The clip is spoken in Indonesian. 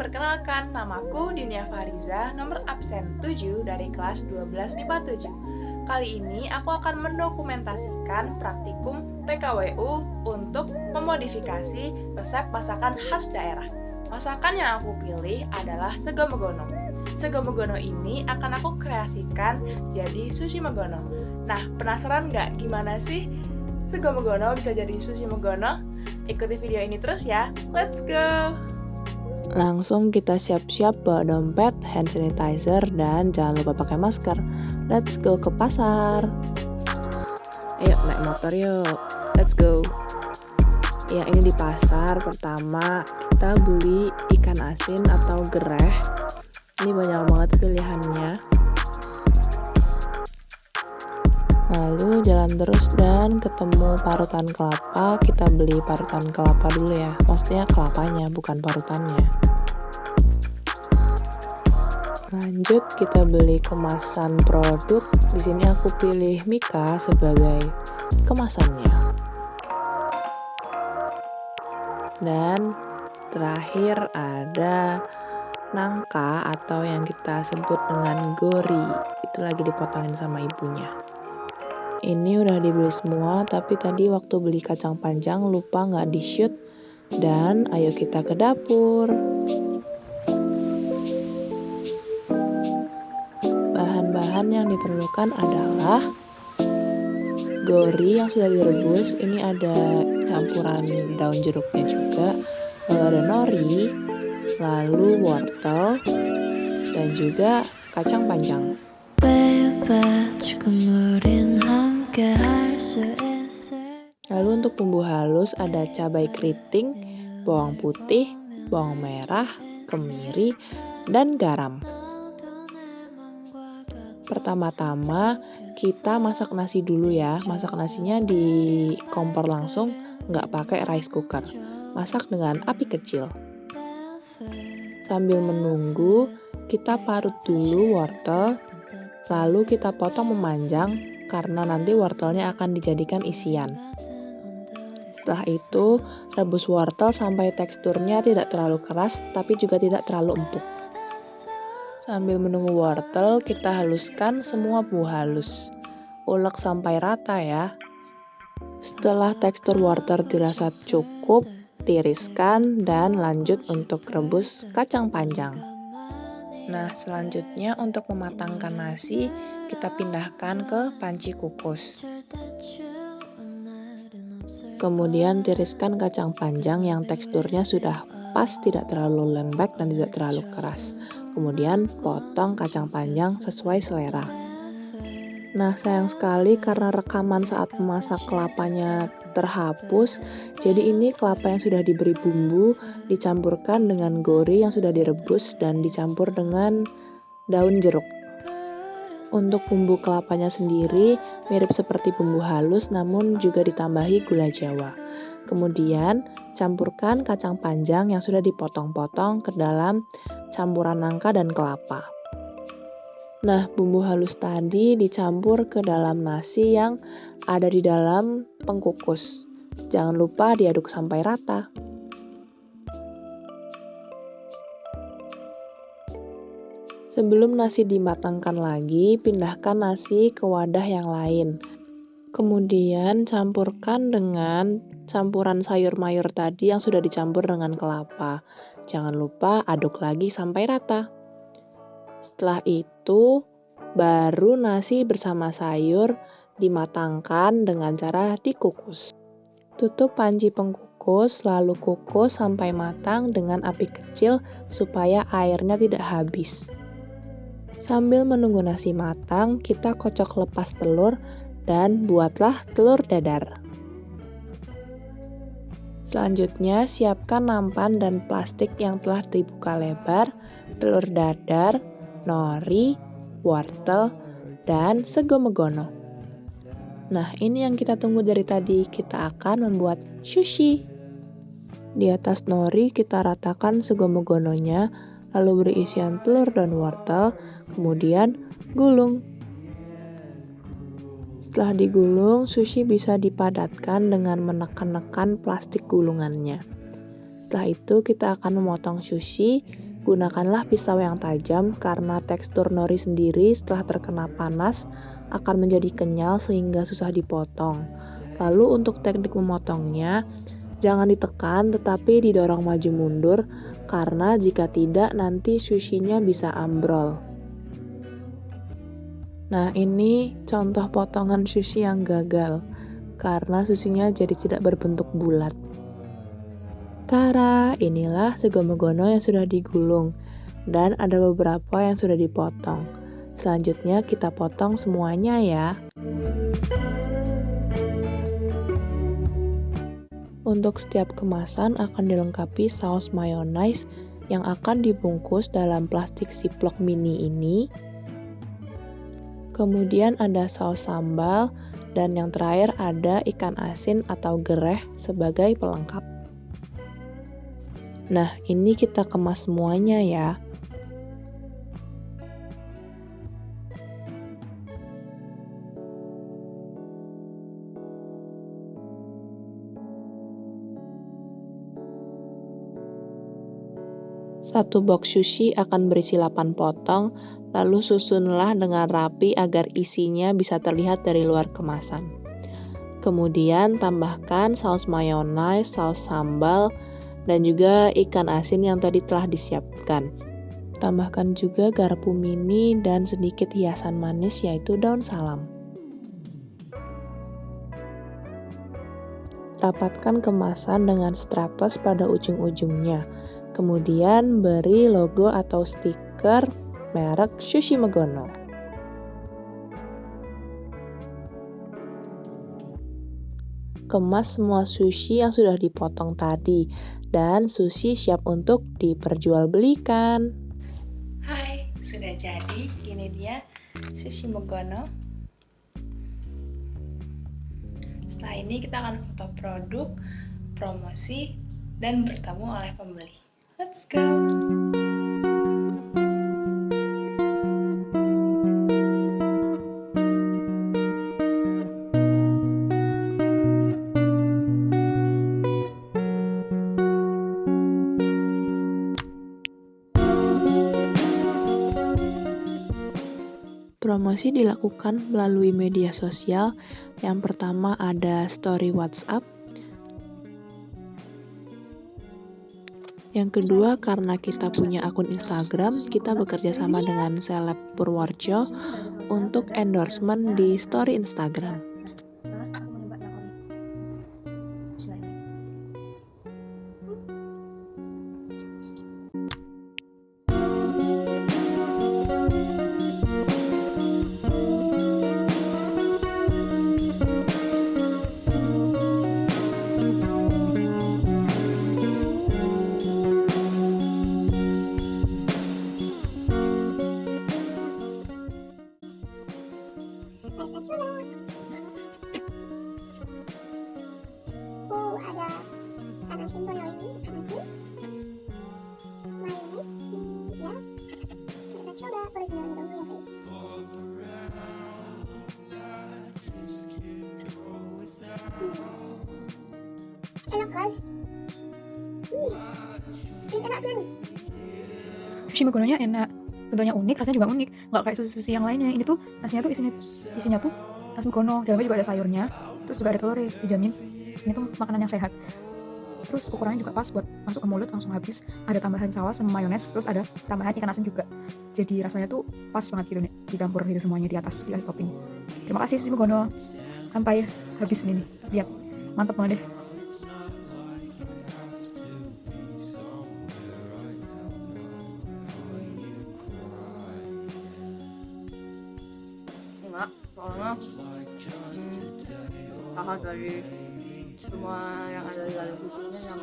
perkenalkan, namaku Dinia Fariza, nomor absen 7 dari kelas 12 MIPA 7. Kali ini aku akan mendokumentasikan praktikum PKWU untuk memodifikasi resep masakan khas daerah. Masakan yang aku pilih adalah sego megono. Sego megono ini akan aku kreasikan jadi sushi megono. Nah, penasaran nggak gimana sih sego megono bisa jadi sushi megono? Ikuti video ini terus ya. Let's go! Langsung kita siap-siap bawa dompet, hand sanitizer, dan jangan lupa pakai masker. Let's go ke pasar. Ayo naik motor yuk. Let's go. Ya, ini di pasar. Pertama kita beli ikan asin atau gereh. Ini banyak banget pilihannya. Lalu jalan terus dan ketemu parutan kelapa. Kita beli parutan kelapa dulu ya. Maksudnya kelapanya, bukan parutannya. Lanjut kita beli kemasan produk. Di sini aku pilih Mika sebagai kemasannya. Dan terakhir ada nangka atau yang kita sebut dengan gori. Itu lagi dipotongin sama ibunya. Ini udah dibeli semua, tapi tadi waktu beli kacang panjang lupa nggak di-shoot. Dan ayo kita ke dapur. Bahan-bahan yang diperlukan adalah gori yang sudah direbus. Ini ada campuran daun jeruknya juga. Lalu ada nori, lalu wortel, dan juga kacang panjang. Lalu untuk bumbu halus ada cabai keriting, bawang putih, bawang merah, kemiri, dan garam. Pertama-tama kita masak nasi dulu ya. Masak nasinya di kompor langsung, nggak pakai rice cooker. Masak dengan api kecil. Sambil menunggu, kita parut dulu wortel, lalu kita potong memanjang karena nanti wortelnya akan dijadikan isian. Setelah itu, rebus wortel sampai teksturnya tidak terlalu keras tapi juga tidak terlalu empuk. Sambil menunggu wortel, kita haluskan semua bumbu halus. Ulek sampai rata ya. Setelah tekstur wortel dirasa cukup, tiriskan dan lanjut untuk rebus kacang panjang. Nah, selanjutnya untuk mematangkan nasi, kita pindahkan ke panci kukus. Kemudian tiriskan kacang panjang yang teksturnya sudah pas, tidak terlalu lembek dan tidak terlalu keras. Kemudian potong kacang panjang sesuai selera. Nah, sayang sekali karena rekaman saat memasak kelapanya terhapus. Jadi ini kelapa yang sudah diberi bumbu dicampurkan dengan gori yang sudah direbus dan dicampur dengan daun jeruk. Untuk bumbu kelapanya sendiri mirip seperti bumbu halus namun juga ditambahi gula Jawa. Kemudian campurkan kacang panjang yang sudah dipotong-potong ke dalam campuran nangka dan kelapa. Nah, bumbu halus tadi dicampur ke dalam nasi yang ada di dalam pengkukus. Jangan lupa diaduk sampai rata. Sebelum nasi dimatangkan lagi, pindahkan nasi ke wadah yang lain. Kemudian campurkan dengan campuran sayur mayur tadi yang sudah dicampur dengan kelapa. Jangan lupa aduk lagi sampai rata. Setelah itu, baru nasi bersama sayur dimatangkan dengan cara dikukus. Tutup panci pengkukus, lalu kukus sampai matang dengan api kecil supaya airnya tidak habis. Sambil menunggu nasi matang, kita kocok lepas telur dan buatlah telur dadar. Selanjutnya, siapkan nampan dan plastik yang telah dibuka lebar, telur dadar, nori, wortel, dan sego megono. Nah, ini yang kita tunggu dari tadi. Kita akan membuat sushi. Di atas nori kita ratakan sego megononya, lalu beri isian telur dan wortel, kemudian gulung. Setelah digulung, sushi bisa dipadatkan dengan menekan-nekan plastik gulungannya. Setelah itu kita akan memotong sushi Gunakanlah pisau yang tajam karena tekstur nori sendiri setelah terkena panas akan menjadi kenyal sehingga susah dipotong. Lalu untuk teknik memotongnya, jangan ditekan tetapi didorong maju mundur karena jika tidak nanti sushinya bisa ambrol. Nah, ini contoh potongan sushi yang gagal karena sushinya jadi tidak berbentuk bulat. Tara, inilah segono-gono yang sudah digulung dan ada beberapa yang sudah dipotong. Selanjutnya kita potong semuanya ya. Untuk setiap kemasan akan dilengkapi saus mayonnaise yang akan dibungkus dalam plastik ziplock mini ini. Kemudian ada saus sambal dan yang terakhir ada ikan asin atau gereh sebagai pelengkap. Nah, ini kita kemas semuanya ya. Satu box sushi akan berisi 8 potong, lalu susunlah dengan rapi agar isinya bisa terlihat dari luar kemasan. Kemudian tambahkan saus mayonnaise, saus sambal, dan juga ikan asin yang tadi telah disiapkan. Tambahkan juga garpu mini dan sedikit hiasan manis yaitu daun salam. Rapatkan kemasan dengan strapless pada ujung-ujungnya. Kemudian beri logo atau stiker merek Sushi Megono. Kemas semua sushi yang sudah dipotong tadi dan sushi siap untuk diperjualbelikan. Hai, sudah jadi. Ini dia Sushi Megono. Setelah ini kita akan foto produk, promosi, dan bertemu oleh pembeli. Let's go! Promosi dilakukan melalui media sosial. Yang pertama ada story WhatsApp. Yang kedua, karena kita punya akun Instagram, kita bekerja sama dengan Seleb Purworejo untuk endorsement di story Instagram. Ada simbol ini masih mayones ya. Kita coba originalnya dulu ya guys. Enak kan? Enak kan? Sushi Megononya enak, bentuknya unik, rasanya juga unik, nggak kayak sushi yang lainnya. Ini tuh nasinya tuh isinya tuh nasi Megono, dalamnya juga ada sayurnya, terus juga ada telur ya, dijamin ini tuh makanan yang sehat. Terus ukurannya juga pas buat masuk ke mulut langsung habis. Ada tambahan saus sama mayones, terus ada tambahan ikan asin juga. Jadi rasanya tuh pas banget gitu nih, dicampur gitu semuanya di atas, dikasih topping. Terima kasih Sushi Megono. Sampai habis ini nih. Lihat, mantap banget deh. Enggak, soalnya tahan dari semua yang ada di dalam susunya yang